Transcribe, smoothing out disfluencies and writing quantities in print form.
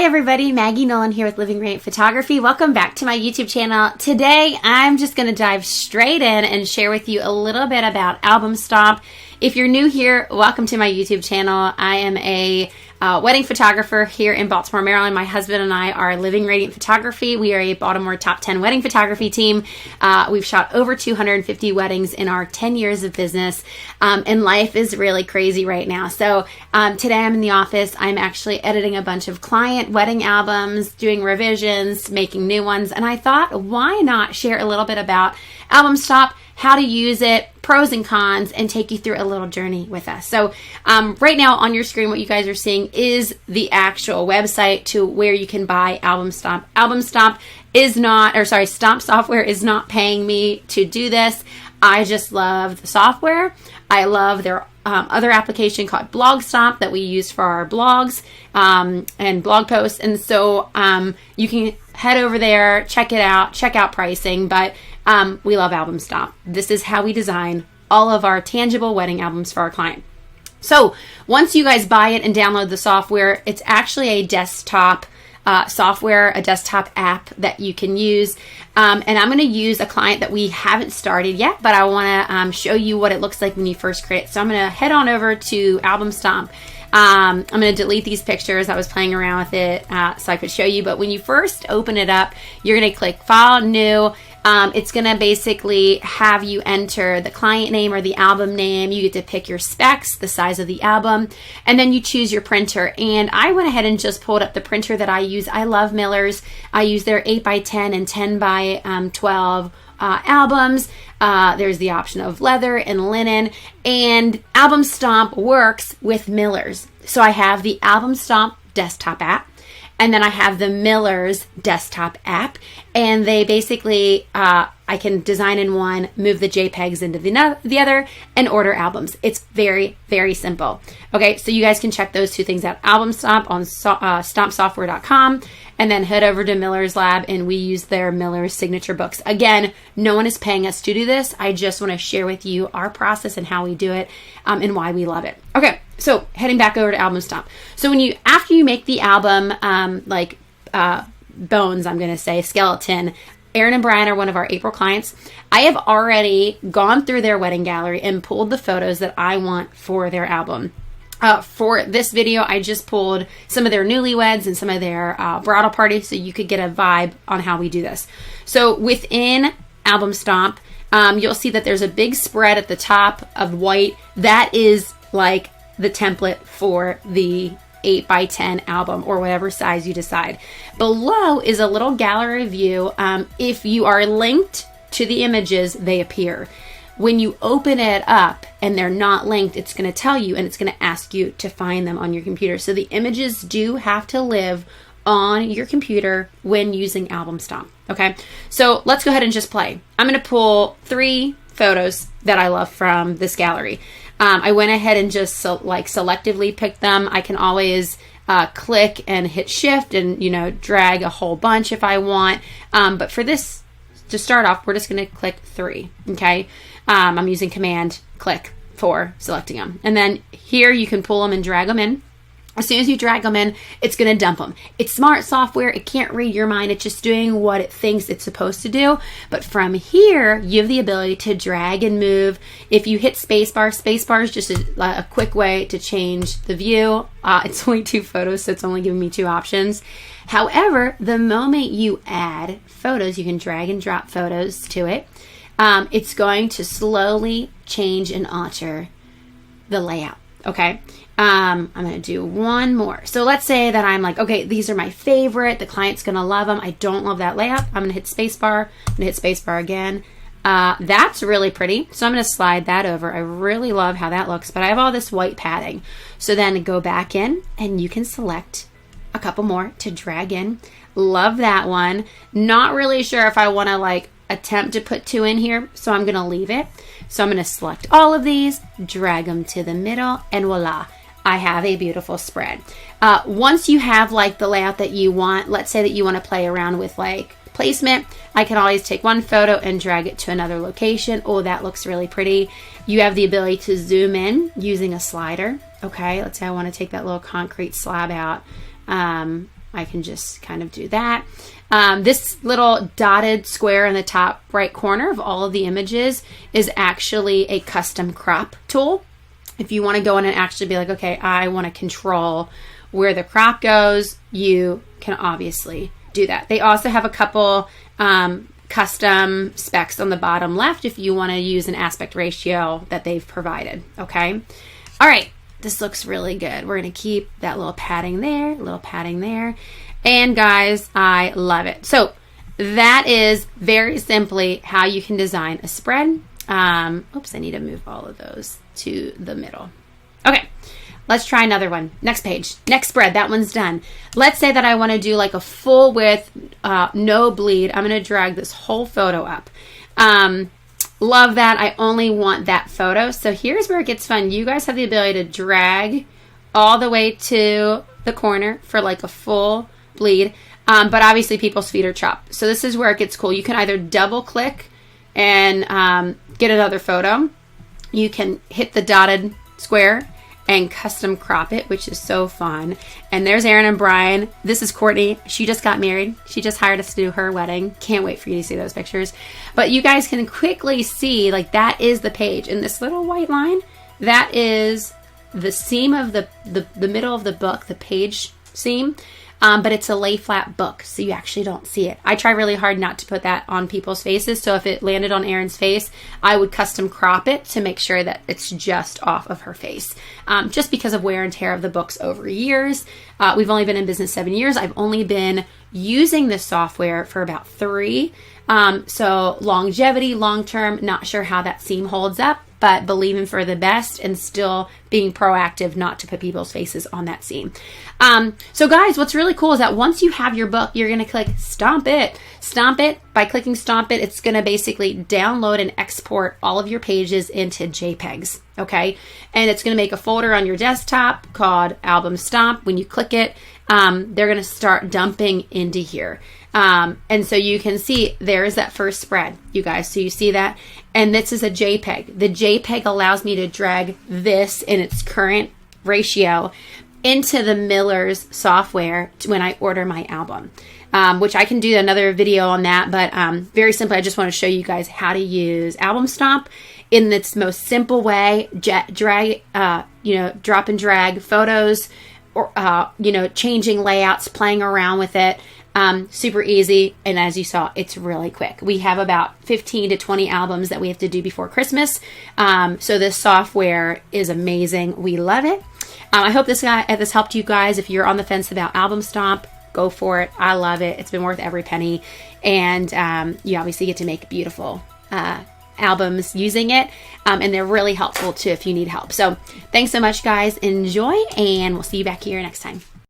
Hi everybody, Maggie Nolan here with Living Radiant Photography. Welcome back to my YouTube channel. Today I'm just going to dive straight in and share with you a little bit about AlbumStomp. If you're new here, welcome to my YouTube channel. I am a wedding photographer here in Baltimore, Maryland. My husband and I are Living Radiant Photography. We are a Baltimore top 10 wedding photography team. We've shot over 250 weddings in our 10 years of business, and life is really crazy right now. So today I'm in the office. I'm actually editing a bunch of client wedding albums, doing revisions, making new ones, and I thought, why not share a little bit about AlbumStomp, how to use it, pros and cons, and take you through a little journey with us. So right now on your screen, what you guys are seeing is the actual website to where you can buy AlbumStomp. AlbumStomp is not, or sorry, Stomp Software is not paying me to do this. I just love the software. I love their other application called BlogStomp that we use for our blogs and blog posts. And so you can head over there, check it out, check out pricing, but we love AlbumStomp. This is how we design all of our tangible wedding albums for our client. So once you guys buy it and download the software, it's actually a desktop software, a desktop app that you can use. And I'm going to use a client that we haven't started yet, but I want to show you what it looks like when you first create. So I'm going to head on over to AlbumStomp. I'm going to delete these pictures. I was playing around with it so I could show you. But when you first open it up, you're going to click File, New. It's going to basically have you enter the client name or the album name. You get to pick your specs, the size of the album, and then you choose your printer. And I went ahead and just pulled up the printer that I use. I love Millers. I use their 8x10 and 10x12 albums. There's the option of leather and linen, and AlbumStomp works with Millers. So I have the AlbumStomp desktop app, and then I have the Millers desktop app, and they basically, I can design in one, move the JPEGs into the other, and order albums. It's very, very simple. Okay, so you guys can check those two things out. AlbumStomp on stompsoftware.com, and then head over to Millers Lab, and we use their Millers signature books. Again, no one is paying us to do this. I just want to share with you our process and how we do it, and why we love it. Okay, so heading back over to AlbumStomp. So after you make the album, bones, I'm going to say, skeleton, Aaron and Brian are one of our April clients. I have already gone through their wedding gallery and pulled the photos that I want for their album. For this video, I just pulled some of their newlyweds and some of their bridal parties so you could get a vibe on how we do this. So within AlbumStomp, you'll see that there's a big spread at the top of white. That is like the template for the 8x10 album or whatever size you decide. Below is a little gallery view. If you are linked to the images, they appear. When you open it up and they're not linked, it's going to tell you, and it's going to ask you to find them on your computer. So the images do have to live on your computer when using AlbumStomp. Okay, so let's go ahead and just play. I'm going to pull 3 photos that I love from this gallery. I went ahead and just selectively picked them. I can always click and hit shift and drag a whole bunch if I want. But for this, to start off, we're just going to click 3. Okay, I'm using Command click for selecting them, and then here you can pull them and drag them in. As soon as you drag them in, it's going to dump them. It's smart software. It can't read your mind. It's just doing what it thinks it's supposed to do. But from here, you have the ability to drag and move. If you hit spacebar is just a quick way to change the view. It's only 2 photos, so it's only giving me 2 options. However, the moment you add photos, you can drag and drop photos to it. It's going to slowly change and alter the layout. Okay. I'm going to do one more. So let's say that I'm like, okay, these are my favorite. The client's going to love them. I don't love that layout. I'm going to hit spacebar. I'm going to hit spacebar again. That's really pretty. So I'm going to slide that over. I really love how that looks, but I have all this white padding. So then go back in and you can select a couple more to drag in. Love that one. Not really sure if I want to attempt to put 2 in here, so I'm going to leave it. So I'm going to select all of these, drag them to the middle, and voila. I have a beautiful spread. Once you have the layout that you want, let's say that you want to play around with placement, I can always take one photo and drag it to another location. Oh, that looks really pretty. You have the ability to zoom in using a slider. Okay, let's say I want to take that little concrete slab out. I can just kind of do that. This little dotted square in the top right corner of all of the images is actually a custom crop tool. If you want to go in and actually be like, okay, I want to control where the crop goes, you can obviously do that. They also have a couple custom specs on the bottom left if you want to use an aspect ratio that they've provided, okay? All right, this looks really good. We're going to keep that little padding there, and guys, I love it. So that is very simply how you can design a spread. Oops, I need to move all of those to the middle. Okay, let's try another one. Next page, next spread, that one's done. Let's say that I want to do like a full width, no bleed. I'm going to drag this whole photo up. Love that. I only want that photo. So here's where it gets fun. You guys have the ability to drag all the way to the corner for like a full bleed. But obviously people's feet are chopped. So this is where it gets cool. You can either double click and get another photo. You can hit the dotted square and custom crop it, which is so fun. And there's Aaron and Brian. This is Courtney. She just got married. She just hired us to do her wedding. Can't wait for you to see those pictures. But you guys can quickly see, like, that is the page. And this little white line, that is the seam of the middle of the book, the page seam. But it's a lay flat book, so you actually don't see it. I try really hard not to put that on people's faces, so if it landed on Erin's face, I would custom crop it to make sure that it's just off of her face. Just because of wear and tear of the books over years. We've only been in business 7 years. I've only been using this software for about 3. So longevity, long term, not sure how that seam holds up, but believing for the best and still being proactive not to put people's faces on that seam. So guys, what's really cool is that once you have your book, you're going to click Stomp It. Stomp It. By clicking Stomp It, it's going to basically download and export all of your pages into JPEGs, okay? And it's going to make a folder on your desktop called AlbumStomp. When you click it, they're going to start dumping into here. And so you can see there is that first spread, you guys. So you see that? And this is a JPEG. The JPEG allows me to drag this in its current ratio into the Millers software when I order my album, which I can do another video on that. But very simply, I just want to show you guys how to use AlbumStomp in its most simple way. Drag, drop and drag photos, or changing layouts, playing around with it. Super easy, and as you saw, it's really quick. We have about 15 to 20 albums that we have to do before Christmas, so this software is amazing. We love it. I hope this helped you guys. If you're on the fence about AlbumStomp, go for it. I love it. It's been worth every penny, and you obviously get to make beautiful albums using it, and they're really helpful too if you need help. So thanks so much, guys. Enjoy, and we'll see you back here next time.